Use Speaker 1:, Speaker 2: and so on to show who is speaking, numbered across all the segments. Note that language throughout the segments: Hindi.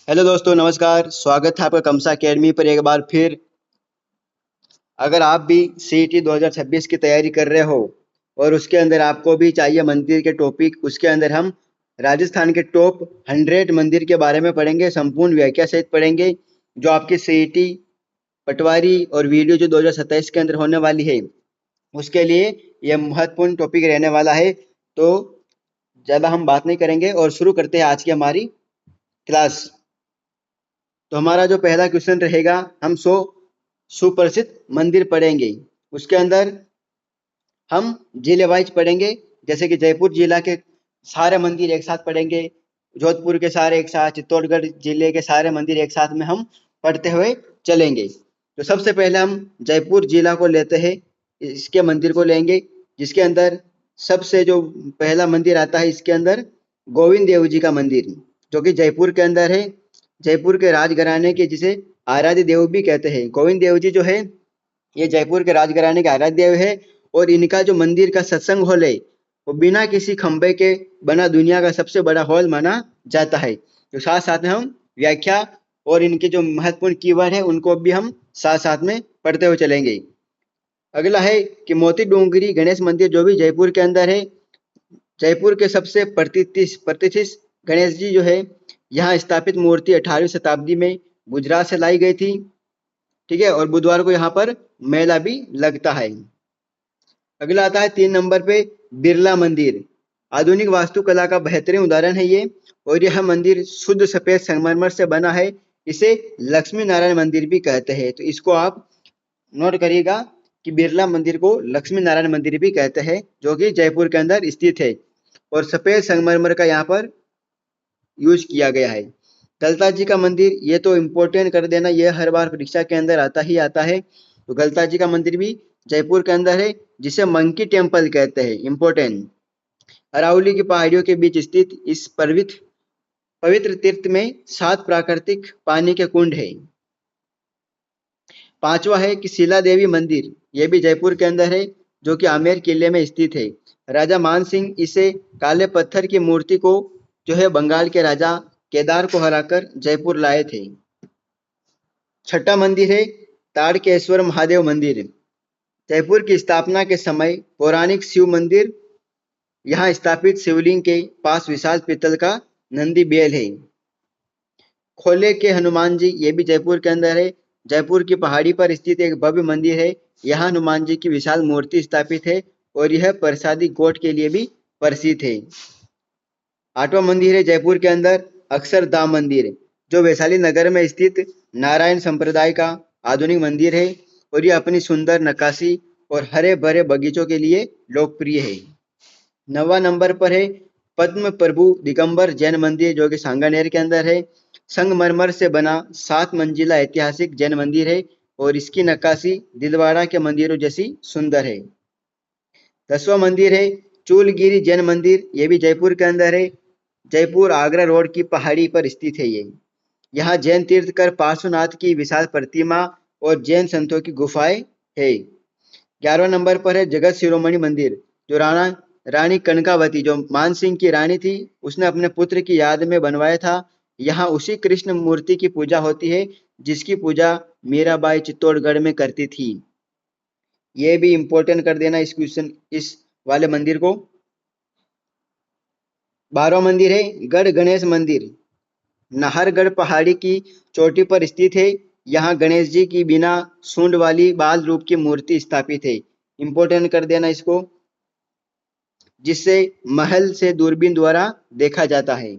Speaker 1: हेलो दोस्तों, नमस्कार। स्वागत है आपका कमसा अकेडमी पर एक बार फिर। अगर आप भी सीईटी 2026 की तैयारी कर रहे हो और उसके अंदर आपको भी चाहिए मंदिर के टॉपिक, उसके अंदर हम राजस्थान के टॉप 100 मंदिर के बारे में पढ़ेंगे, संपूर्ण व्याख्या सहित पढ़ेंगे। जो आपकी सीईटी पटवारी और वीडियो जो 2027 के अंदर होने वाली है, उसके लिए यह महत्वपूर्ण टॉपिक रहने वाला है। तो ज़्यादा हम बात नहीं करेंगे और शुरू करते हैं आज की हमारी क्लास। तो हमारा जो पहला क्वेश्चन रहेगा, हम 100 सुप्रसिद्ध मंदिर पढ़ेंगे। उसके अंदर हम जिले वाइज पढ़ेंगे, जैसे कि जयपुर जिला के सारे मंदिर एक साथ पढ़ेंगे, जोधपुर के सारे एक साथ, चित्तौड़गढ़ जिले के सारे मंदिर एक साथ में हम पढ़ते हुए चलेंगे। तो सबसे पहले हम जयपुर जिला को लेते हैं, इसके मंदिर को लेंगे, जिसके अंदर सबसे जो पहला मंदिर आता है, इसके अंदर गोविंद देव जी का मंदिर, जो कि जयपुर के अंदर है। जयपुर के राजघराने के जिसे आराध्य देव भी कहते हैं। गोविंद देव जी जो है, ये जयपुर के राजघराने के आराध्य देव है। और इनका जो मंदिर का सत्संग हॉल है, वो बिना किसी खंबे के बना दुनिया का सबसे बड़ा हॉल माना जाता है। तो साथ साथ में हम व्याख्या और इनके जो महत्वपूर्ण कीवर्ड है, उनको भी हम साथ साथ में पढ़ते हुए चलेंगे। अगला है कि मोती डोंगरी गणेश मंदिर, जो भी जयपुर के अंदर है। जयपुर के सबसे प्रतिष्ठित गणेश जी जो है, यहाँ स्थापित मूर्ति 18वीं शताब्दी में गुजरात से लाई गई थी। ठीक है, और बुधवार को यहाँ पर मेला भी लगता है। अगला आता है 3 नंबर पे बिरला मंदिर। आधुनिक वास्तुकला का बेहतरीन उदाहरण है ये, और यह मंदिर शुद्ध सफेद संगमरमर से बना है। इसे लक्ष्मी नारायण मंदिर भी कहते हैं। तो इसको आप नोट करिएगा कि बिरला मंदिर को लक्ष्मी नारायण मंदिर भी कहते हैं, जो कि जयपुर के अंदर स्थित है। और सफेद संगमरमर का यहाँ पर यूज किया गया है। गलता जी का मंदिर, ये तो इम्पोर्टेंट कर देना, ये हर बार परीक्षा के अंदर आता ही आता है। तो गलता जी का मंदिर भी जयपुर के अंदर है, जिसे मंकी टेम्पल कहते हैं। इम्पोर्टेंट। अरावली की पहाड़ियों के बीच स्थित इस पवित्र तीर्थ में 7 प्राकृतिक पानी के कुंड है। 5वां है कि शिला देवी मंदिर, ये भी जयपुर के अंदर है, जो कि आमेर किले में स्थित है। राजा मान सिंह इसे काले पत्थर की मूर्ति को जो है बंगाल के राजा केदार को हराकर जयपुर लाए थे। 6ठा मंदिर है ताड़केश्वर महादेव मंदिर। जयपुर की स्थापना के समय पौराणिक शिव मंदिर, यहाँ स्थापित शिवलिंग के पास विशाल पीतल का नंदी बेल है। खोले के हनुमान जी, ये भी जयपुर के अंदर है। जयपुर की पहाड़ी पर स्थित एक भव्य मंदिर है। यहाँ हनुमान जी की विशाल मूर्ति स्थापित है, और यह प्रसादी गोट के लिए भी प्रसिद्ध है। 8वां मंदिर है जयपुर के अंदर अक्षरधाम मंदिर, जो वैशाली नगर में स्थित नारायण संप्रदाय का आधुनिक मंदिर है, और यह अपनी सुंदर नक्काशी और हरे भरे बगीचों के लिए लोकप्रिय है। 9वां नंबर पर है पद्म प्रभु दिगंबर जैन मंदिर, जो कि सांगानेर के अंदर है। संगमरमर से बना 7 मंजिला ऐतिहासिक जैन मंदिर है, और इसकी नक्काशी दिलवाड़ा के मंदिरों जैसी सुंदर है। 10वां मंदिर है चूलगिरी जैन मंदिर, ये भी जयपुर के अंदर है। जयपुर आगरा रोड की पहाड़ी पर स्थित है ये। यहाँ जैन तीर्थकर पार्श्वनाथ की विशाल प्रतिमा और जैन संतों की गुफाएं है। 11वां नंबर पर है जगत शिरोमणि मंदिर, जो रानी कनकावती, जो मान सिंह की रानी थी, उसने अपने पुत्र की याद में बनवाया था। यहाँ उसी कृष्ण मूर्ति की पूजा होती है, जिसकी पूजा मीराबाई चित्तौड़गढ़ में करती थी। ये भी इंपॉर्टेंट कर देना इस क्वेश्चन, इस वाले मंदिर को। 12वां मंदिर है गढ़ गणेश मंदिर, नाहरगढ़ पहाड़ी की चोटी पर स्थित है। यहाँ गणेश जी की बिना सूंड वाली बाल रूप की मूर्ति स्थापित है। इंपॉर्टेंट कर देना इसको, जिससे महल से दूरबीन द्वारा देखा जाता है।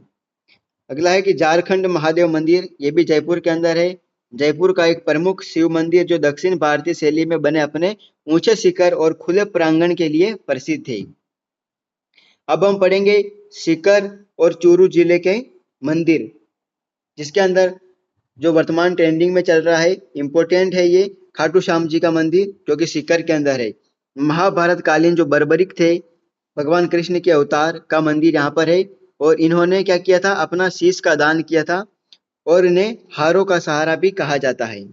Speaker 1: अगला है कि झारखंड महादेव मंदिर, ये भी जयपुर के अंदर है। जयपुर का एक प्रमुख शिव मंदिर, जो दक्षिण भारतीय शैली में बने अपने ऊंचे शिखर और खुले प्रांगण के लिए प्रसिद्ध है। अब हम पढ़ेंगे सीकर और चूरू जिले के मंदिर, जिसके अंदर जो वर्तमान ट्रेंडिंग में चल रहा है, इंपॉर्टेंट है ये खाटू श्याम जी का मंदिर, जो कि सीकर के अंदर है। महाभारत कालीन जो बर्बरिक थे, भगवान कृष्ण के अवतार का मंदिर यहाँ पर है, और इन्होंने क्या किया था, अपना शीश का दान किया था, और इन्हें हारों का सहारा भी कहा जाता है।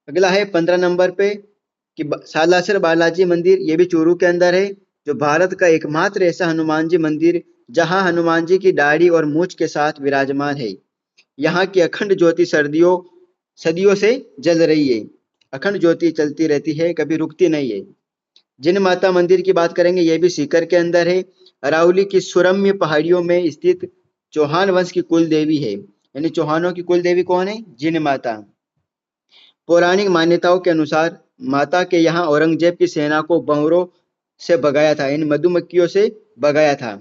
Speaker 1: अगला है 15 नंबर पे कि सालासर बालाजी मंदिर, ये भी चूरू के अंदर है, जो भारत का एकमात्र ऐसा हनुमान जी मंदिर जहां हनुमान जी की दाढ़ी और मूछ के साथ विराजमान है। यहाँ की अखंड ज्योति सदियों से जल रही है। अखंड ज्योति चलती रहती है, कभी रुकती नहीं है। जिन माता मंदिर की बात करेंगे, ये भी सीकर के अंदर है। अरावली की सुरम्य पहाड़ियों में स्थित चौहान वंश की कुल देवी है। यानी चौहानों की कुल देवी कौन है? जिन माता। पौराणिक मान्यताओं के अनुसार माता के यहाँ औरंगजेब की सेना को बंवरों से भगाया था, यानी मधुमक्खियों से भगाया था।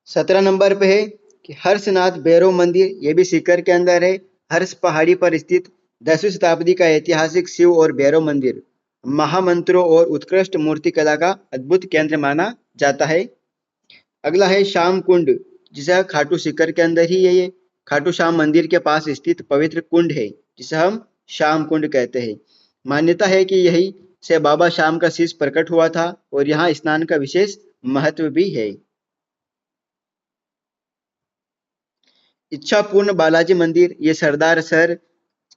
Speaker 1: 17 नंबर पे है कि हर्षनाथ भैरव मंदिर, ये भी सीकर के अंदर है। हर्ष पहाड़ी पर स्थित 10वीं शताब्दी का ऐतिहासिक शिव और भैरव मंदिर महामंत्रों और उत्कृष्ट मूर्ति कला का अद्भुत केंद्र माना जाता है। अगला है श्याम कुंड, जिसे खाटू सीकर के अंदर ही है। ये खाटू श्याम मंदिर के पास स्थित पवित्र कुंड है, जिसे हम श्याम कुंड कहते हैं। मान्यता है कि यही से बाबा श्याम का शीश प्रकट हुआ था और यहाँ स्नान का विशेष महत्व भी है। इच्छापूर्ण बालाजी मंदिर, ये सरदार शहर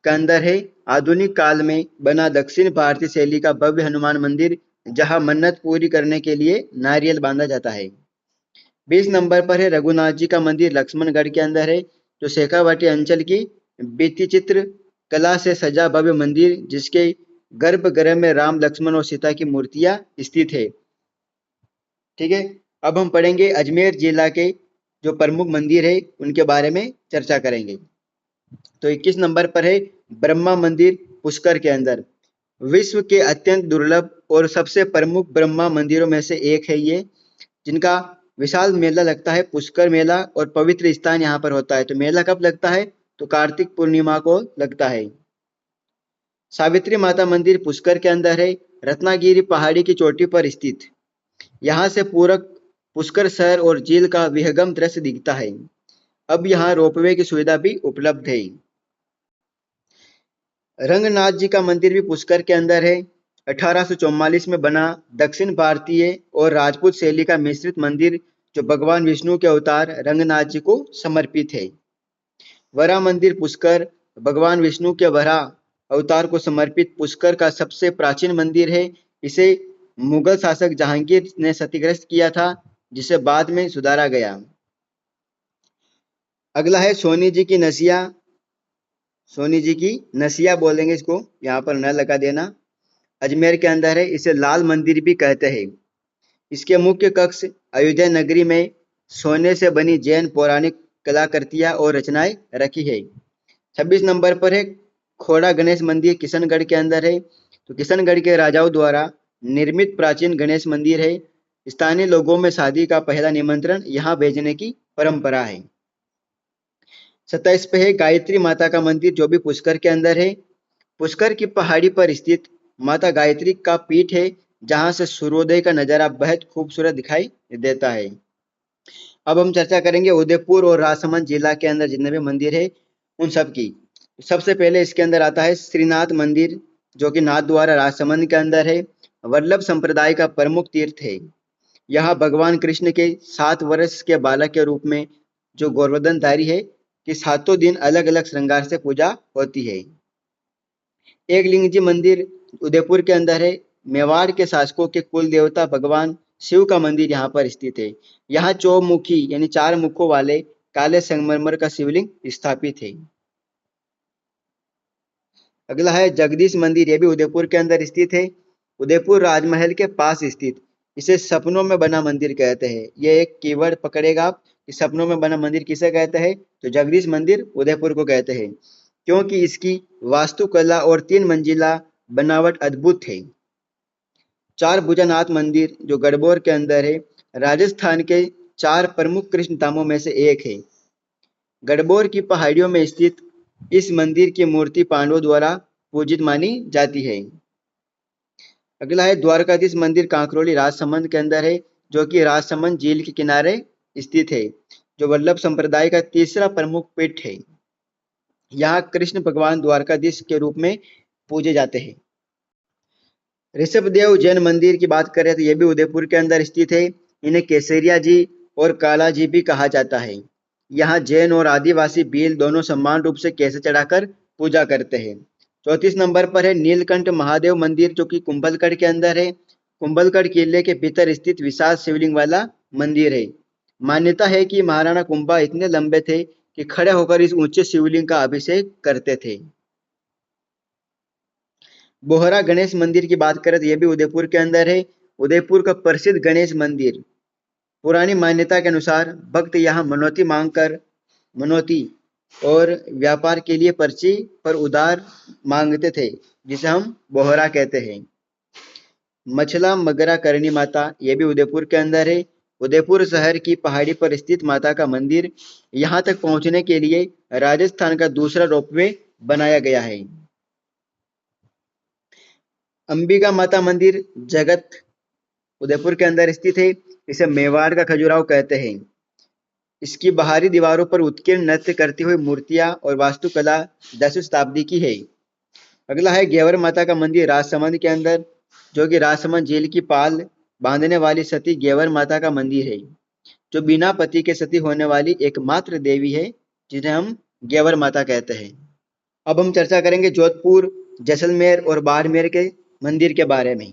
Speaker 1: के अंदर है। आधुनिक काल में बना दक्षिण भारतीय शैली का भव्य हनुमान मंदिर, जहां मन्नत पूरी करने के लिए नारियल बांधा जाता है। 20 नंबर पर है रघुनाथ जी का मंदिर, लक्ष्मणगढ़ के अंदर है, जो शेखावाटी अंचल की भित्ति चित्र कला से सजा भव्य मंदिर, जिसके गर्भगृह में राम, लक्ष्मण और सीता की मूर्तियां स्थित है। ठीक है, अब हम पढ़ेंगे अजमेर जिला के जो प्रमुख मंदिर है उनके बारे में चर्चा करेंगे। तो 21 नंबर पर है ब्रह्मा मंदिर, पुष्कर के अंदर। विश्व के अत्यंत दुर्लभ और सबसे प्रमुख ब्रह्मा मंदिरों में से एक है ये, जिनका विशाल मेला लगता है, पुष्कर मेला, और पवित्र स्थान यहाँ पर होता है। तो मेला कब लगता है? तो कार्तिक पूर्णिमा को लगता है। सावित्री माता मंदिर पुष्कर के अंदर है, रत्नागिरी पहाड़ी की चोटी पर स्थित। यहाँ से पूरक पुष्कर शहर और झील का विहंगम दृश्य दिखता है। अब यहाँ रोपवे की सुविधा भी उपलब्ध है। रंगनाथ जी का मंदिर भी पुष्कर के अंदर है। 1844 में बना दक्षिण भारतीय और राजपूत शैली का मिश्रित मंदिर, जो भगवान विष्णु के अवतार रंगनाथ जी को समर्पित है। वरा मंदिर पुष्कर, भगवान विष्णु के वरा अवतार को समर्पित पुष्कर का सबसे प्राचीन मंदिर है। इसे मुगल शासक जहांगीर ने क्षतिग्रस्त किया था, जिसे बाद में सुधारा गया। अगला है सोनी जी की नसिया। सोनी जी की नसिया बोलेंगे इसको, यहाँ पर न लगा देना। अजमेर के अंदर है, इसे लाल मंदिर भी कहते हैं। इसके मुख्य कक्ष अयोध्या नगरी में सोने से बनी जैन पौराणिक कलाकृतियां और रचनाएं रखी है। 26 नंबर पर है खोड़ा गणेश मंदिर, किशनगढ़ के अंदर है। तो किशनगढ़ के राजाओं द्वारा निर्मित प्राचीन गणेश मंदिर है। स्थानीय लोगों में शादी का पहला निमंत्रण यहाँ भेजने की परंपरा है। 27 पे है गायत्री माता का मंदिर, जो भी पुष्कर के अंदर है। पुष्कर की पहाड़ी पर स्थित माता गायत्री का पीठ है, जहां से सूर्योदय का नजारा बेहद खूबसूरत दिखाई देता है। अब हम चर्चा करेंगे उदयपुर और राजसमंद जिला के अंदर जितने भी मंदिर है उन सब की। सबसे पहले इसके अंदर आता है श्रीनाथ मंदिर, जो कि नाथ द्वारा राजसमंद के अंदर है। वल्लभ संप्रदाय का प्रमुख तीर्थ है। यहाँ भगवान कृष्ण के 7 वर्ष के बालक के रूप में जो गोवर्धनधारी है कि 7 दिन अलग अलग श्रृंगार से पूजा होती है। एक लिंग जी मंदिर उदयपुर के अंदर है। मेवाड़ के शासकों के कुल देवता भगवान शिव का मंदिर यहाँ पर स्थित है। यहाँ चौमुखी यानी 4 मुखों वाले काले संगमरमर का शिवलिंग स्थापित है। अगला है जगदीश मंदिर, यह भी उदयपुर के अंदर स्थित है। उदयपुर राजमहल के पास स्थित, इसे सपनों में बना मंदिर कहते हैं। यह एक कीवर्ड पकड़ेगा आप कि सपनों में बना मंदिर किसे कहते हैं? तो जगदीश मंदिर उदयपुर को कहते हैं, क्योंकि इसकी वास्तुकला और 3 मंजिला बनावट अद्भुत है। 4 भुजानाथ मंदिर जो गढ़बोर के अंदर है, राजस्थान के 4 प्रमुख कृष्ण धामों में से एक है। गढ़बोर की पहाड़ियों में स्थित इस मंदिर की मूर्ति पांडवों द्वारा पूजित मानी जाती है। अगला है द्वारकाधीश मंदिर कांकरोली राजसमंद के अंदर है, जो कि राजसमंद झील के किनारे स्थित है, जो वल्लभ संप्रदाय का तीसरा प्रमुख पीठ है। यहाँ कृष्ण भगवान द्वारकाधीश के रूप में पूजे जाते हैं। ऋषभदेव जैन मंदिर की बात करें तो यह भी उदयपुर के अंदर स्थित है। इन्हें केसरिया जी और काला जी भी कहा जाता है। यहाँ जैन और आदिवासी भील दोनों समान रूप से केसर चढ़ाकर पूजा करते हैं। 34 नंबर पर है नीलकंठ महादेव मंदिर, जो कि कुंभलगढ़ के अंदर है। कुंभलगढ़ किले के भीतर स्थित विशाल शिवलिंग वाला मंदिर है। मान्यता है कि महाराणा कुंभा इतने लंबे थे कि खड़े होकर इस ऊंचे शिवलिंग का अभिषेक करते थे। बोहरा गणेश मंदिर की बात करें तो यह भी उदयपुर के अंदर है। उदयपुर का प्रसिद्ध गणेश मंदिर, पुरानी मान्यता के अनुसार भक्त यहाँ मनौती और व्यापार के लिए पर्ची पर उधार मांगते थे, जिसे हम बोहरा कहते हैं। मछला मगरा करणी माता, यह भी उदयपुर के अंदर है। उदयपुर शहर की पहाड़ी पर स्थित माता का मंदिर, यहाँ तक पहुंचने के लिए राजस्थान का दूसरा रोपवे बनाया गया है। अंबिका माता मंदिर जगत उदयपुर के अंदर स्थित है। इसे मेवाड़ का खजुराहो कहते हैं। इसकी बाहरी दीवारों पर उत्कीर्ण नृत्य करती हुई मूर्तियां और वास्तुकला 10वीं शताब्दी की है। अगला है गेवर माता का मंदिर राजसमंद के अंदर, जो कि राजसमंद झील की पाल बांधने वाली सती गेवर माता का मंदिर है, जो बिना पति के सती होने वाली एकमात्र देवी है, जिन्हें हम गेवर माता कहते हैं। अब हम चर्चा करेंगे जोधपुर, जैसलमेर और बाड़मेर के मंदिर के बारे में।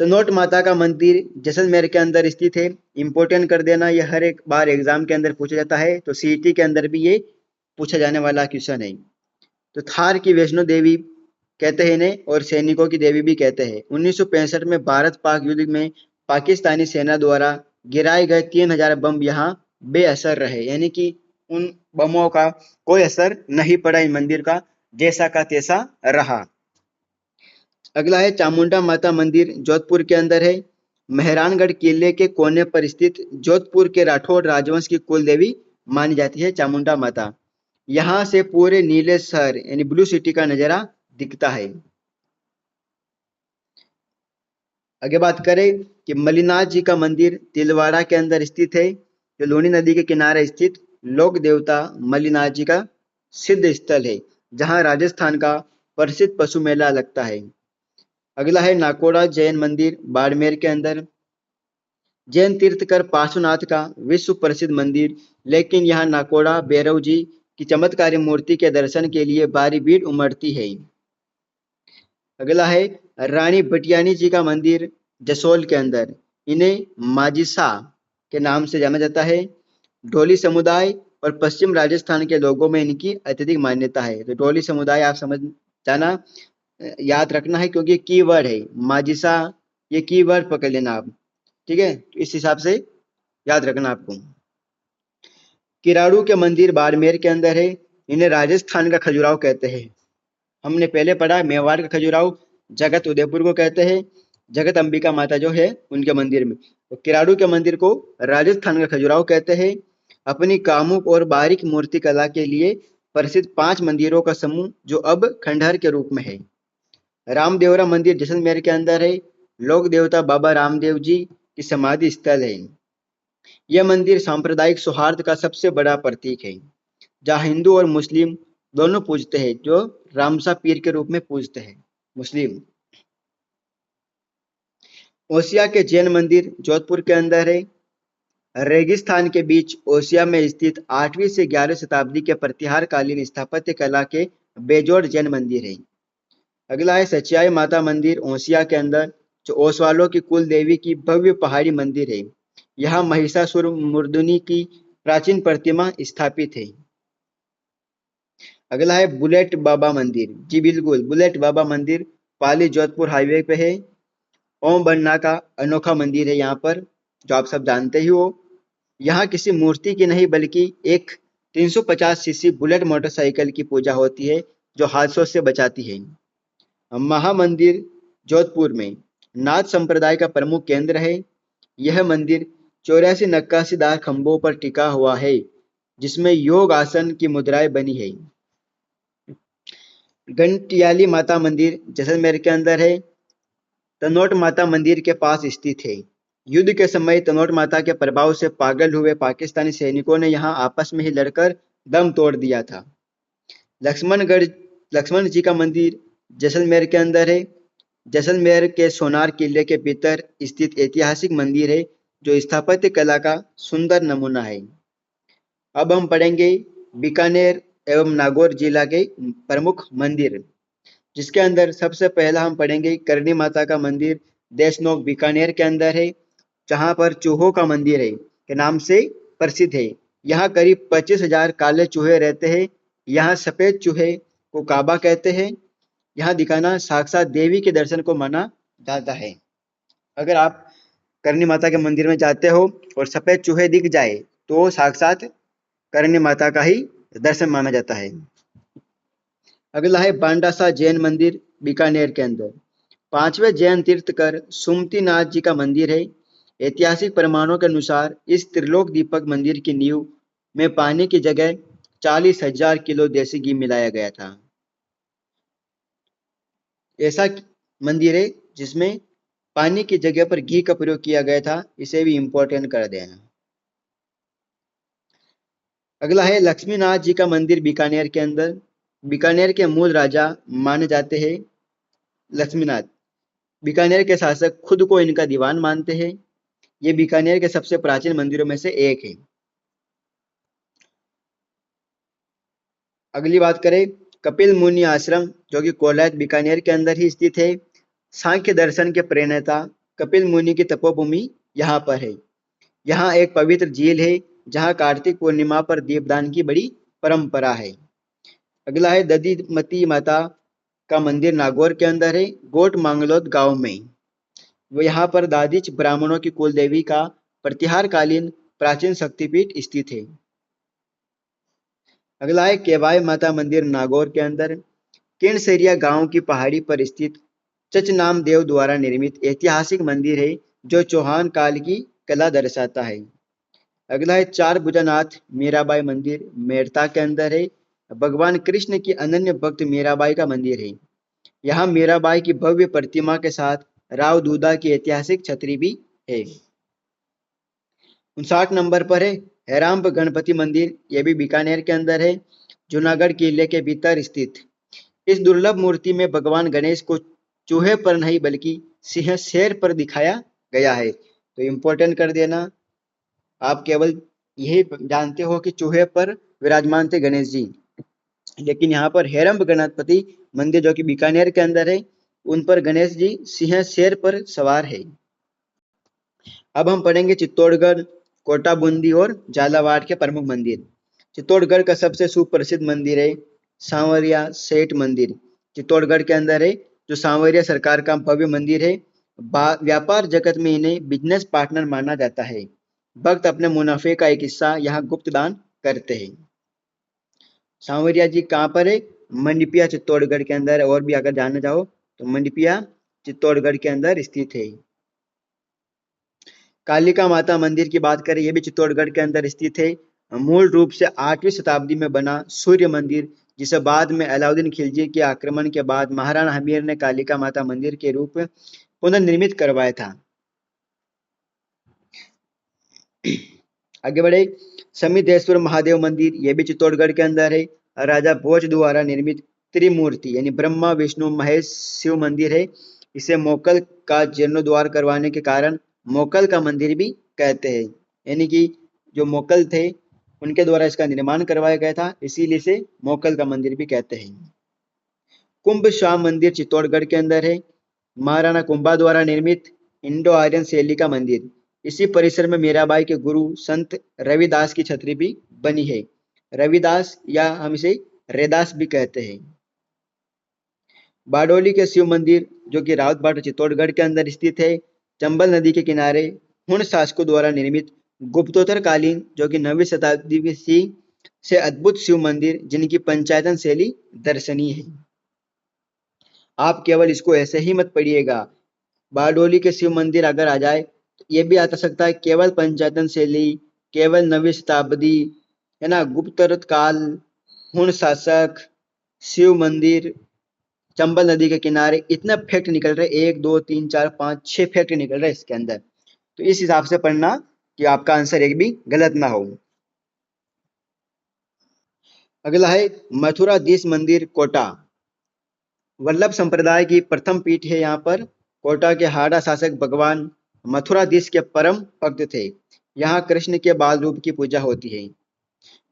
Speaker 1: तनोट माता का मंदिर जैसलमेर के अंदर स्थित है। इंपोर्टेंट कर देना, यह हर एक बार एग्जाम के अंदर पूछा जाता है, तो सीईटी के अंदर भी ये पूछा जाने वाला क्वेश्चन है। तो थार की वैष्णो देवी कहते हैं इन्हें, और सैनिकों की देवी भी कहते हैं। 1965 में भारत पाक युद्ध में पाकिस्तानी सेना द्वारा गिराए गए 3000 बम यहाँ बेअसर रहे, यानी कि उन बमों का कोई असर नहीं पड़ा इन मंदिर का, जैसा का तैसा रहा। अगला है चामुंडा माता मंदिर, जोधपुर के अंदर है। मेहरानगढ़ किले के कोने पर स्थित जोधपुर के राठौड़ राजवंश की कुल देवी मानी जाती है चामुंडा माता। यहाँ से पूरे नीले शहर यानी ब्लू सिटी का नजारा दिखता है। आगे बात करें कि मल्लिनाथ जी का मंदिर तिलवाड़ा के अंदर स्थित है, जो लूनी नदी के किनारे स्थित लोक देवता मल्लिनाथ जी का सिद्ध स्थल है, जहाँ राजस्थान का प्रसिद्ध पशु मेला लगता है। अगला है नाकोड़ा जैन मंदिर बाड़मेर के अंदर। जैन तीर्थकर पार्श्वनाथ का विश्व प्रसिद्ध मंदिर, लेकिन यहाँ नाकोड़ा भैरव जी की चमत्कारी मूर्ति के दर्शन के लिए भारी भीड़ उमड़ती है। अगला है रानी भटियानी जी का मंदिर जसोल के अंदर। इन्हें माजिसा के नाम से जाना जाता है। ढोली समुदाय और पश्चिम राजस्थान के लोगों में इनकी अत्यधिक मान्यता है। तो ढोली समुदाय आप समझ जाना, याद रखना है, क्योंकि कीवर्ड है माजिसा, ये कीवर्ड पकड़ लेना आप, ठीक है। तो इस हिसाब से याद रखना आपको। किराड़ू के मंदिर बाड़मेर के अंदर है। इन्हें राजस्थान का खजुराहो कहते हैं। हमने पहले पढ़ा मेवाड़ का खजुराहो जगत उदयपुर को कहते हैं, जगत अंबिका माता जो है उनके मंदिर में। तो किराड़ू के मंदिर को राजस्थान का खजुराहो कहते हैं। अपनी कामुक और बारीक मूर्ति कला के लिए प्रसिद्ध 5 मंदिरों का समूह, जो अब खंडहर के रूप में है। रामदेवरा मंदिर जैसलमेर के अंदर है। लोक देवता बाबा रामदेव जी की समाधि स्थल है। यह मंदिर सांप्रदायिक सौहार्द का सबसे बड़ा प्रतीक है, जहाँ हिंदू और मुस्लिम दोनों पूजते हैं, जो रामसा पीर के रूप में पूजते हैं मुस्लिम। ओसिया के जैन मंदिर जोधपुर के अंदर है। रेगिस्तान के बीच ओसिया में स्थित 8वीं से 11वीं शताब्दी के प्रतिहार कालीन स्थापत्य कला के बेजोड़ जैन मंदिर है। अगला है सचियाई माता मंदिर ओसिया के अंदर, जो ओसवालों की कुल देवी की भव्य पहाड़ी मंदिर है। यहाँ महिषासुर मर्दिनी की प्राचीन प्रतिमा स्थापित है। अगला है बुलेट बाबा मंदिर, जी बिल्कुल, बुलेट बाबा मंदिर पाली जोधपुर हाईवे पे है। ओम बन्ना का अनोखा मंदिर है यहाँ पर, जो आप सब जानते ही हो। यहाँ किसी मूर्ति की नहीं, बल्कि एक 350 सीसी बुलेट मोटरसाइकिल की पूजा होती है, जो हादसों से बचाती है। महामंदिर जोधपुर में नाथ संप्रदाय का प्रमुख केंद्र है। यह मंदिर 84 नक्काशीदार खंभों पर टिका हुआ है, जिसमें योग आसन की मुद्राएं बनी है। घंटियाली माता मंदिर जैसलमेर के अंदर है। तनोट माता मंदिर के पास स्थित है। युद्ध के समय तनोट माता के प्रभाव से पागल हुए पाकिस्तानी सैनिकों ने यहाँ आपस में ही लड़कर दम तोड़ दिया था। लक्ष्मण जी का मंदिर जैसलमेर के अंदर है। जैसलमेर के सोनार किले के भीतर स्थित ऐतिहासिक मंदिर है, जो स्थापत्य कला का सुंदर नमूना है। अब हम पढ़ेंगे बीकानेर एवं नागौर जिला के प्रमुख मंदिर, जिसके अंदर सबसे पहला हम पढ़ेंगे करणी माता का मंदिर देशनोक बीकानेर के अंदर है। जहां पर चूहों का मंदिर है के नाम से प्रसिद्ध है। यहाँ करीब 25,000 काले चूहे रहते हैं। यहाँ सफेद चूहे को काबा कहते हैं। यहाँ दिखाना साक्षात देवी के दर्शन को माना जाता है। अगर आप करणी माता के मंदिर में जाते हो और सफेद चूहे दिख जाए तो साक्षात करणी माता का ही दर्शन माना जाता है। अगला है बांडासा जैन मंदिर बीकानेर के अंदर। पांचवें जैन तीर्थकर सुमतिनाथ जी का मंदिर है। ऐतिहासिक प्रमाणों के अनुसार इस त्रिलोक दीपक मंदिर की नींव में पानी की जगह 40,000 किलो देसी घी मिलाया गया था। ऐसा मंदिर है जिसमें पानी की जगह पर घी का प्रयोग किया गया था। इसे भी इंपॉर्टेंट कर देना। अगला है लक्ष्मीनाथ जी का मंदिर बीकानेर के अंदर। बीकानेर के मूल राजा माने जाते हैं लक्ष्मीनाथ। बीकानेर के शासक खुद को इनका दीवान मानते हैं। ये बीकानेर के सबसे प्राचीन मंदिरों में से एक है। अगली बात करें कपिल मुनि आश्रम जो कि कोलायत बीकानेर के अंदर ही स्थित है। सांख्य दर्शन के प्रणेता कपिल मुनि की तपोभूमि यहाँ पर है। यहाँ एक पवित्र झील है जहाँ कार्तिक पूर्णिमा पर दीपदान की बड़ी परंपरा है। अगला है दधिमती माता का मंदिर नागौर के अंदर है, गोट मांगलोद गांव में। वो यहाँ पर दादिच ब्राह्मणों की कुल देवी का प्रतिहारकालीन प्राचीन शक्तिपीठ स्थित है। अगला है केवाय माता मंदिर नागौर के अंदर। किरणसरिया गांव की पहाड़ी पर स्थित चचनाम देव द्वारा निर्मित ऐतिहासिक मंदिर है जो चौहान काल की कला दर्शाता है। अगला है चार भुजानाथ मीराबाई मंदिर मेड़ता के अंदर है। भगवान कृष्ण की अनन्य भक्त मीराबाई का मंदिर है। यहाँ मीराबाई की भव्य प्रतिमा के साथ राव दूधा की ऐतिहासिक छतरी भी है। 59 नंबर पर है हैराम्ब गणपति मंदिर। यह भी बीकानेर के अंदर है, जूनागढ़ किले के भीतर स्थित। इस दुर्लभ मूर्ति में भगवान गणेश को चूहे पर नहीं बल्कि सिंह शेर पर दिखाया गया है। तो इम्पोर्टेंट कर देना, आप केवल यही जानते हो कि चूहे पर विराजमान थे गणेश जी, लेकिन यहाँ पर हैरम्ब गणपति मंदिर जो कि बीकानेर के अंदर है, उन पर गणेश जी सिंह शेर पर सवार है। अब हम पढ़ेंगे चित्तौड़गढ़, कोटा बूंदी और झालावाड़ के प्रमुख मंदिर। चित्तौड़गढ़ का सबसे सुप्रसिद्ध मंदिर है सांवरिया सेठ मंदिर। चित्तौड़गढ़ के अंदर है जो सांवरिया सरकार का भव्य मंदिर है। व्यापार जगत में इन्हें बिजनेस पार्टनर माना जाता है। भक्त अपने मुनाफे का एक हिस्सा यहाँ गुप्त दान करते हैं। सांवरिया जी कहाँ पर है? मंडपिया चित्तौड़गढ़ के अंदर। और भी अगर जानना चाहो तो मंडपिया चित्तौड़गढ़ के अंदर स्थित है। कालिका माता मंदिर की बात करें, यह भी चित्तौड़गढ़ के अंदर स्थित है। मूल रूप से 8वीं शताब्दी में बना सूर्य मंदिर, जिसे बाद में अलाउद्दीन खिलजी के आक्रमण के बाद महाराणा हमीर ने कालिका माता मंदिर के रूप में पुनर्निर्मित करवाया था। आगे बढ़े, समिधेश्वर महादेव मंदिर, यह भी चित्तौड़गढ़ के अंदर है। राजा भोज द्वारा निर्मित त्रिमूर्ति यानी ब्रह्मा विष्णु महेश शिव मंदिर है। इसे मोकल का जीर्णोद्धार करवाने के कारण मोकल का मंदिर भी कहते हैं, यानी कि जो मोकल थे उनके द्वारा इसका निर्माण करवाया गया था, इसीलिए इसे मोकल का मंदिर भी कहते हैं। कुंभ श्याम मंदिर चित्तौड़गढ़ के अंदर है। महाराणा कुंभा द्वारा निर्मित इंडो आर्यन शैली का मंदिर। इसी परिसर में मीराबाई के गुरु संत रविदास की छतरी भी बनी है। रविदास या हम इसे रैदास भी कहते हैं। बारडोली के शिव मंदिर जो कि रावतबाड़ा चित्तौड़गढ़ के अंदर स्थित है। चंबल नदी के किनारे हुण शासकों द्वारा निर्मित गुप्तोत्तर कालीन जो कि 9वीं शताब्दी से अद्भुत शिव मंदिर जिनकी पंचायतन शैली दर्शनीय है। आप केवल इसको ऐसे ही मत पढ़िएगा। बारडोली के शिव मंदिर अगर आ जाए तो ये भी आ सकता है केवल पंचायतन शैली, केवल 9वीं शताब्दी, है ना, गुप्तोत्तर काल, हुण शासक, शिव मंदिर, चंबल नदी के किनारे, इतना फैक्ट निकल रहे, 1 2 3 4 5 6 फैक्ट निकल रहे इसके अंदर। तो इस हिसाब से पढ़ना कि आपका आंसर एक भी गलत ना हो। अगला है मथुराधीश मंदिर कोटा। वल्लभ संप्रदाय की प्रथम पीठ है। यहाँ पर कोटा के हाड़ा शासक भगवान मथुराधीश के परम भक्त थे। यहाँ कृष्ण के बाल रूप की पूजा होती है।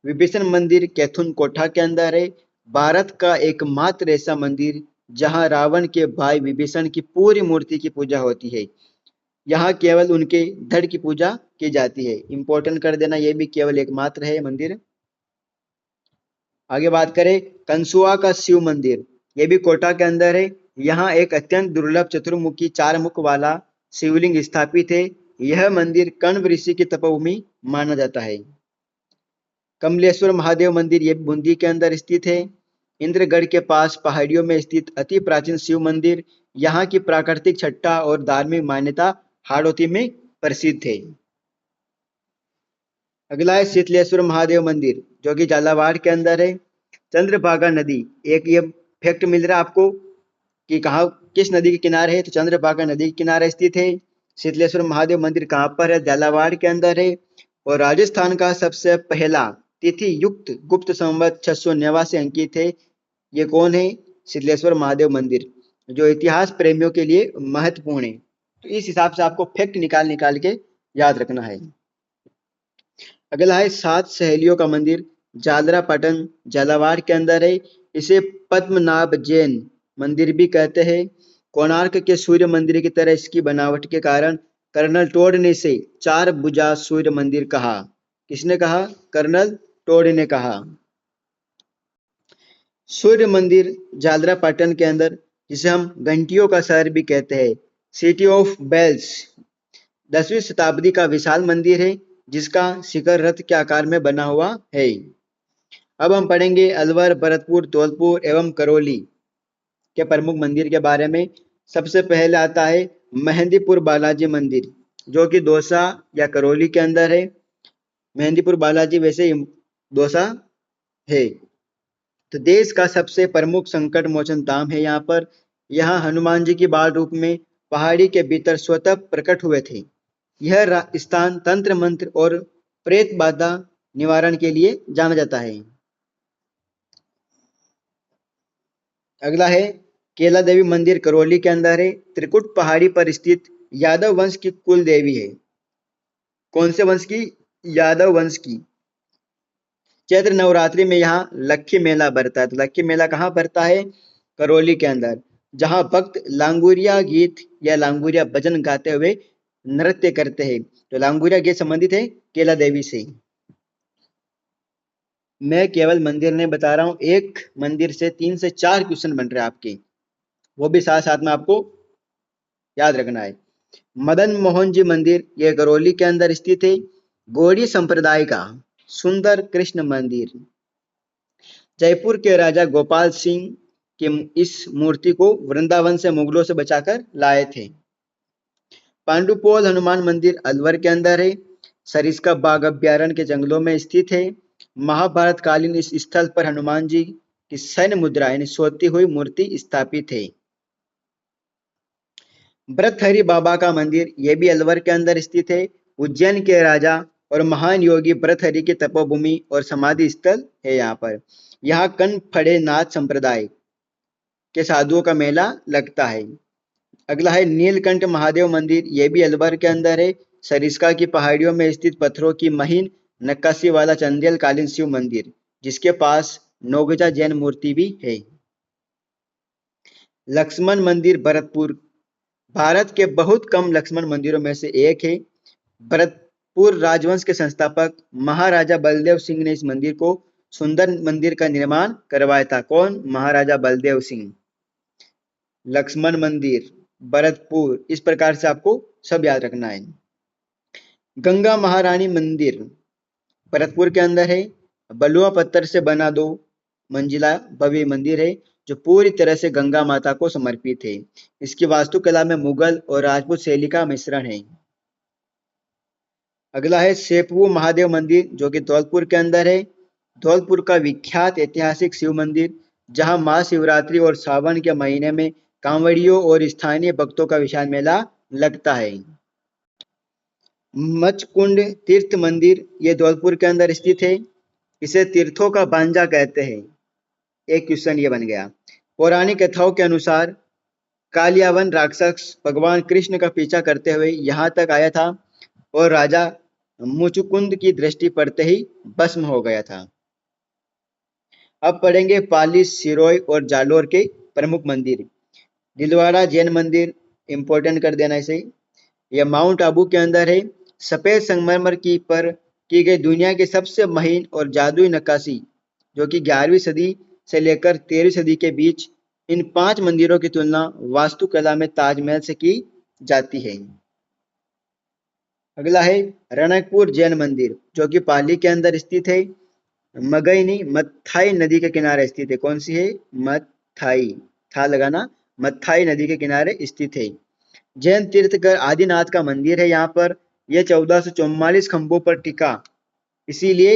Speaker 1: विभीषण मंदिर कैथुन कोटा के अंदर है। भारत का एकमात्र ऐसा मंदिर जहाँ रावण के भाई विभीषण की पूरी मूर्ति की पूजा होती है। यहाँ केवल उनके धड़ की पूजा की जाती है। इंपॉर्टेंट कर देना, ये भी केवल एकमात्र है मंदिर। आगे बात करें कंसुआ का शिव मंदिर, ये भी कोटा के अंदर है। यहाँ एक अत्यंत दुर्लभ चतुर्मुखी 4 मुख वाला शिवलिंग स्थापित है। यह मंदिर कण्व ऋषि की तपोभूमि माना जाता है। कमलेश्वर महादेव मंदिर, ये बूंदी के अंदर स्थित है। इंद्रगढ़ के पास पहाड़ियों में स्थित अति प्राचीन शिव मंदिर, यहाँ की प्राकृतिक छट्टा और धार्मिक मान्यता हाड़ौती में प्रसिद्ध है। अगला है शीतलेश्वर महादेव मंदिर, जो कि झालावाड़ के अंदर है। चंद्रभागा नदी, एक ये फैक्ट मिल रहा है आपको कि कहाँ किस नदी के किनारे है, तो चंद्रभागा नदी के किनारे स्थित है। शीतलेश्वर महादेव मंदिर कहाँ पर है, झालावाड़ के अंदर है। और राजस्थान का सबसे पहला तिथि युक्त गुप्त संवत 689 अंकित है। ये कौन है, शीतलेश्वर महादेव मंदिर, जो इतिहास प्रेमियों के लिए महत्वपूर्ण है। तो इस हिसाब से आपको फैक्ट निकाल के याद रखना है। अगला है 7 सहेलियों का मंदिर, जालरा पाटन झालावाड़ के अंदर है। इसे पद्मनाभ जैन मंदिर भी कहते हैं। कोणार्क के सूर्य मंदिर की तरह इसकी बनावट के कारण कर्नल टोड ने इसे 4 भुजा सूर्य मंदिर कहा। किसने कहा, कर्नल टोड ने कहा। सूर्य मंदिर जालरा पाटन के अंदर, जिसे हम घंटियों का शहर भी कहते हैं, सिटी ऑफ बेल्स, 10वीं शताब्दी का विशाल मंदिर है, जिसका शिखर रथ के आकार में बना हुआ है। अब हम पढ़ेंगे अलवर, भरतपुर, धौलपुर एवं करौली के प्रमुख मंदिर के बारे में। सबसे पहले आता है मेहंदीपुर बालाजी मंदिर, जो कि दौसा या करौली के अंदर है। मेहंदीपुर बालाजी वैसे दौसा है। तो देश का सबसे प्रमुख संकट मोचन धाम है यहाँ पर। यहाँ हनुमान जी की बाल रूप में पहाड़ी के भीतर स्वतः प्रकट हुए थे। यह स्थान तंत्र मंत्र और प्रेत बाधा निवारण के लिए जाना जाता है। अगला है केला देवी मंदिर, करौली के अंदर है। त्रिकुट पहाड़ी पर स्थित यादव वंश की कुल देवी है। कौन से वंश की, यादव वंश की। चैत्र नवरात्रि में यहाँ लक्खी मेला भरता है। तो लक्खी मेला कहाँ भरता है, करौली के अंदर, जहाँ भक्त लांगुरिया गीत या लांगुरिया भजन गाते हुए नृत्य करते हैं। तो लांगुरिया गीत संबंधित है केला देवी से। मैं केवल मंदिर नहीं बता रहा हूँ, एक मंदिर से 3 से 4 क्वेश्चन बन रहे हैं आपके, वो भी साथ साथ में आपको याद रखना है। मदन मोहन जी मंदिर, ये करौली के अंदर स्थित है। गौड़ी संप्रदाय का सुंदर कृष्ण मंदिर, जयपुर के राजा गोपाल सिंह की इस मूर्ति को वृंदावन से मुगलों से बचाकर लाए थे। पांडुपोल हनुमान मंदिर अलवर के अंदर है। सरिस्का बाग अभ्यारण्य के जंगलों में स्थित है। महाभारत कालीन इस स्थल पर हनुमान जी की सैन्य मुद्रा यानी सोती हुई मूर्ति स्थापित है। भृतहरि बाबा का मंदिर, यह भी अलवर के अंदर स्थित है। उज्जैन के राजा और महान योगी भृतहरि की तपोभूमि और समाधि स्थल है यहाँ पर। यहाँ कनफड़े नाथ संप्रदाय के साधुओं का मेला लगता है। अगला है नीलकंठ महादेव मंदिर, यह भी अलवर के अंदर है। सरिस्का की पहाड़ियों में स्थित पत्थरों की महीन नक्काशी वाला चंदेल कालीन शिव मंदिर, जिसके पास नौगजा जैन मूर्ति भी है। लक्ष्मण मंदिर भरतपुर, भारत के बहुत कम लक्ष्मण मंदिरों में से एक है। भरतपुर राजवंश के संस्थापक महाराजा बलदेव सिंह ने इस मंदिर को सुंदर मंदिर का निर्माण करवाया था। कौन, महाराजा बलदेव सिंह। लक्ष्मण मंदिर भरतपुर, इस प्रकार से आपको सब याद रखना है। गंगा महारानी मंदिर भरतपुर के अंदर है। बलुआ पत्थर से बना 2 मंजिला भव्य मंदिर है, जो पूरी तरह से गंगा माता को समर्पित है। इसकी वास्तुकला में मुगल और राजपूत शैली का मिश्रण है। अगला है सेपवू महादेव मंदिर, जो कि धौलपुर के अंदर है। धौलपुर का विख्यात ऐतिहासिक शिव मंदिर, जहां महाशिवरात्रि और सावन के महीने में कांवड़ियों और स्थानीय भक्तों का विशाल मेला लगता है। मचकुंड तीर्थ मंदिर, ये धौलपुर के अंदर स्थित है। इसे तीर्थों का भांजा कहते हैं। एक क्वेश्चन ये बन गया। पौराणिक कथाओं के अनुसार कालियावन राक्षस भगवान कृष्ण का पीछा करते हुए यहाँ तक आया था और राजा मुचुकुंद की दृष्टि पड़ते ही भस्म हो गया था। अब पढ़ेंगे पाली, सिरोई और जालोर के प्रमुख मंदिर। दिलवाड़ा जैन मंदिर, इंपॉर्टेंट कर देना इसे। यह माउंट आबू के अंदर है। सफेद संगमरमर की पर की गई दुनिया की सबसे महीन और जादुई नक्काशी, जो कि 11वीं सदी से लेकर 13वीं सदी के बीच इन 5 मंदिरों की तुलना वास्तुकला में ताजमहल से की जाती है। अगला है रणकपुर जैन मंदिर, जो कि पाली के अंदर स्थित है। मत्थाई नदी के किनारे स्थित है। कौन सी है? मत्थाई, था लगाना, मत्थाई नदी के किनारे स्थित है। जैन तीर्थकर आदिनाथ का मंदिर है यहाँ पर। यह 1444 खंभों पर टिका, इसीलिए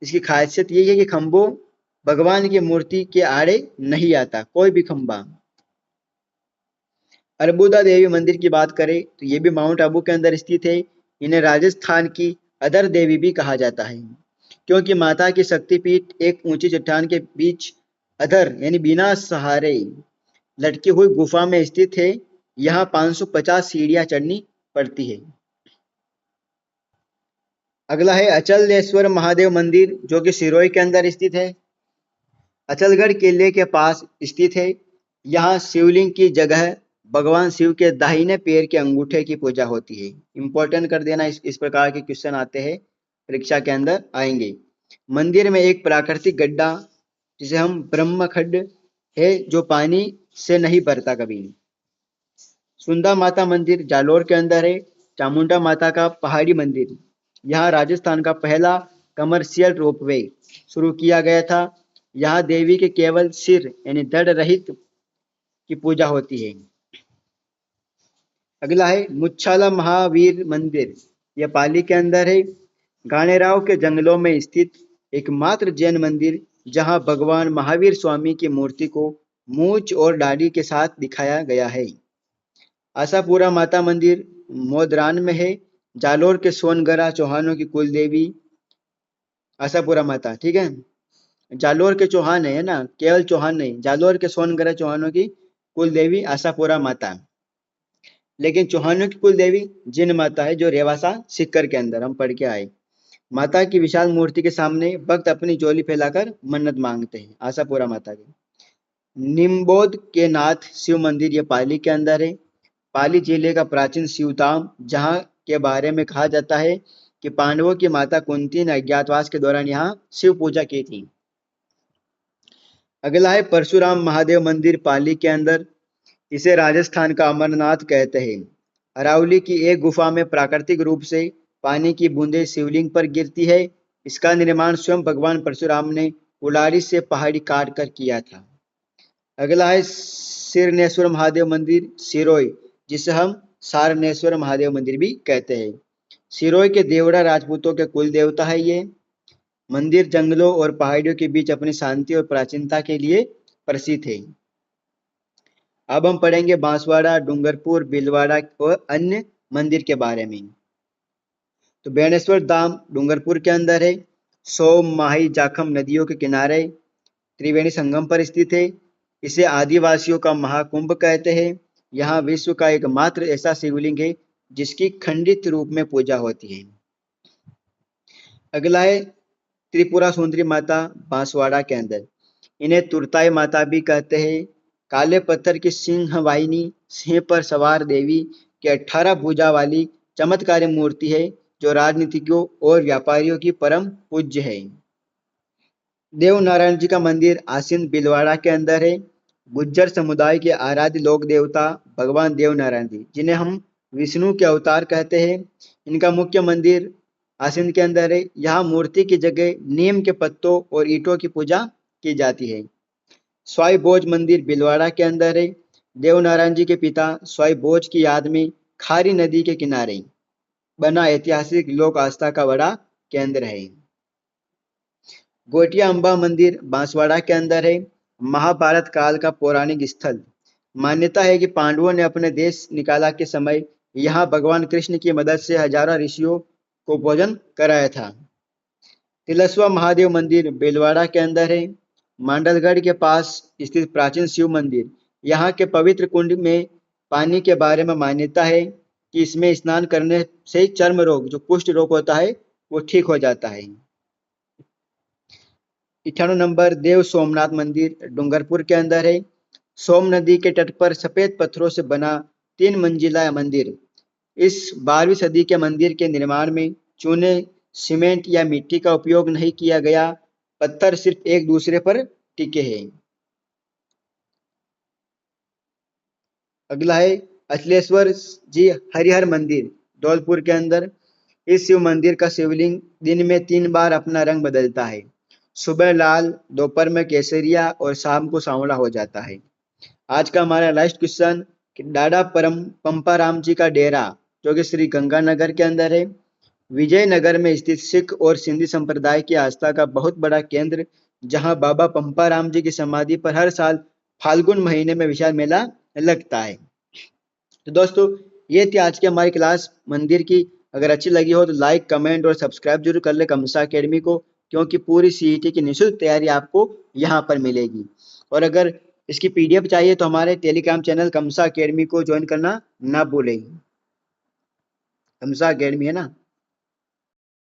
Speaker 1: इसकी खासियत यही है कि खंभों भगवान की मूर्ति के आड़े नहीं आता कोई भी खंभा। अर्बुदा देवी मंदिर की बात करें तो ये भी माउंट आबू के अंदर स्थित है। इन्हें राजस्थान की अधर देवी भी कहा जाता है, क्योंकि माता की शक्तिपीठ एक ऊंची चट्टान के बीच अधर यानी बिना सहारे लटकी हुई गुफा में स्थित है। यहाँ 550 सीढ़ियां चढ़नी पड़ती है। अगला है अचलेश्वर महादेव मंदिर, जो कि सिरोही के अंदर स्थित है। अचलगढ़ किले के पास स्थित है। यहाँ शिवलिंग की जगह भगवान शिव के दाहिने पैर के अंगूठे की पूजा होती है। इंपॉर्टेंट कर देना, इस प्रकार के क्वेश्चन आते हैं परीक्षा के अंदर आएंगे। मंदिर में एक प्राकृतिक गड्ढा, जिसे हम ब्रह्म खड्ड है, जो पानी से नहीं भरता कभी। सुंदा माता मंदिर जालोर के अंदर है। चामुंडा माता का पहाड़ी मंदिर, यहाँ राजस्थान का पहला कमर्शियल रोपवे शुरू किया गया था। यहाँ देवी के केवल सिर यानी धड़ रहित की पूजा होती है। अगला है मुच्छाला महावीर मंदिर, यह पाली के अंदर है। गाणेराव के जंगलों में स्थित एकमात्र जैन मंदिर, जहाँ भगवान महावीर स्वामी की मूर्ति को मूंछ और दाढ़ी के साथ दिखाया गया है। आशापुरा माता मंदिर मोदरान में है। जालोर के सोनगरा चौहानों की कुल देवी आशापुरा माता, ठीक है। जालोर के चौहान है ना, केवल चौहान नहीं, जालोर के सोनगरा चौहानों की कुल देवी आशापुरा माता। लेकिन चौहानों की कुल देवी जिन माता है, जो रेवासा सिक्कर के अंदर हम पढ़ के आए। माता की विशाल मूर्ति के सामने भक्त अपनी झोली फैलाकर मन्नत मांगते हैं, आशापुरा माता की। निम्बोद के नाथ शिव मंदिर, ये पाली के अंदर है। पाली जिले का प्राचीन शिवधाम, जहाँ के बारे में कहा जाता है कि पांडवों की माता कुंती ने अज्ञातवास के दौरान यहाँ शिव पूजा की थी। अगला है परशुराम महादेव मंदिर पाली के अंदर। इसे राजस्थान का अमरनाथ कहते हैं। अरावली की एक गुफा में प्राकृतिक रूप से पानी की बूंदें शिवलिंग पर गिरती है। इसका निर्माण स्वयं भगवान परशुराम ने कुल्हाड़ी से पहाड़ी काट कर किया था। अगला है सिरनेश्वर महादेव मंदिर सिरोही, जिसे हम सारनेश्वर महादेव मंदिर भी कहते हैं। सिरोही के देवड़ा राजपूतों के कुल देवता है। ये मंदिर जंगलों और पहाड़ियों के बीच अपनी शांति और प्राचीनता के लिए प्रसिद्ध है। अब हम पढ़ेंगे बांसवाड़ा, डूंगरपुर, भीलवाड़ा और अन्य मंदिर के बारे में। तो बेणेश्वर धाम डूंगरपुर के अंदर है। सोम, माही, जाखम नदियों के किनारे त्रिवेणी संगम पर स्थित है। इसे आदिवासियों का महाकुंभ कहते हैं। यहाँ विश्व का एकमात्र ऐसा शिवलिंग है जिसकी खंडित रूप में पूजा होती है। अगला है त्रिपुरा सुंदरी माता बांसवाड़ा के अंदर। इन्हें तुरताई माता भी कहते हैं। काले पत्थर की सिंह वाहिनी सिंह पर सवार देवी की 18 भुजा वाली चमत्कारी मूर्ति है, जो राजनीतिज्ञों और व्यापारियों की परम पूज्य है। देव नारायण जी का मंदिर आसीन भीलवाड़ा के अंदर है। गुज्जर समुदाय के आराध्य लोक देवता भगवान देव नारायण जी, जिन्हें हम विष्णु के अवतार कहते हैं, इनका मुख्य मंदिर आसीन के अंदर है। यहाँ मूर्ति की जगह नीम के पत्तों और ईंटों की पूजा की जाती है। स्वाई भोज मंदिर भीलवाड़ा के अंदर है। देव नारायण जी के पिता स्वाई भोज की याद में खारी नदी के किनारे बना ऐतिहासिक लोक आस्था का बड़ा केंद्र है। गोटिया अम्बा मंदिर बांसवाड़ा के अंदर है। महाभारत काल का पौराणिक स्थल। मान्यता है कि पांडवों ने अपने देश निकाला के समय यहाँ भगवान कृष्ण की मदद से हजारों ऋषियों को भोजन कराया था। तिलस्वा महादेव मंदिर भीलवाड़ा के अंदर है। मांडलगढ़ के पास स्थित प्राचीन शिव मंदिर। यहाँ के पवित्र कुंड में पानी के बारे में मान्यता है कि इसमें स्नान करने से चर्म रोग, जो कुष्ठ रोग होता है, वो ठीक हो जाता है। 98 नंबर देव सोमनाथ मंदिर डूंगरपुर के अंदर है। सोम नदी के तट पर सफेद पत्थरों से बना 3 मंजिला मंदिर इस 12वीं सदी के मंदिर के निर्माण में चूने, सीमेंट या मिट्टी का उपयोग नहीं किया गया, पत्थर सिर्फ एक दूसरे पर टिके हैं। अगला है अचलेश्वर जी हरिहर मंदिर, धौलपुर के अंदर। इस शिव मंदिर का शिवलिंग दिन में 3 बार अपना रंग बदलता है। सुबह लाल, दोपहर में केसरिया और शाम को सांवला हो जाता है। आज का हमारा लास्ट क्वेश्चन कि डाडा परम पंपाराम जी का डेरा जो कि श्री गंगानगर के अंदर है, विजयनगर में स्थित सिख और सिंधी संप्रदाय की आस्था का बहुत बड़ा केंद्र, जहां बाबा पंपाराम जी की समाधि पर हर साल फाल्गुन महीने में विशाल मेला लगता है। तो दोस्तों, ये थी आज की हमारी क्लास मंदिर की। अगर अच्छी लगी हो तो लाइक, कमेंट और सब्सक्राइब जरूर कर ले कमसा अकेडमी को, क्योंकि पूरी सीईटी की निःशुल्क तैयारी आपको यहाँ पर मिलेगी। और अगर इसकी पीडीएफ चाहिए तो हमारे टेलीग्राम चैनल कमसा अकेडमी को ज्वाइन करना ना भूलें। कमसा अकेडमी है ना।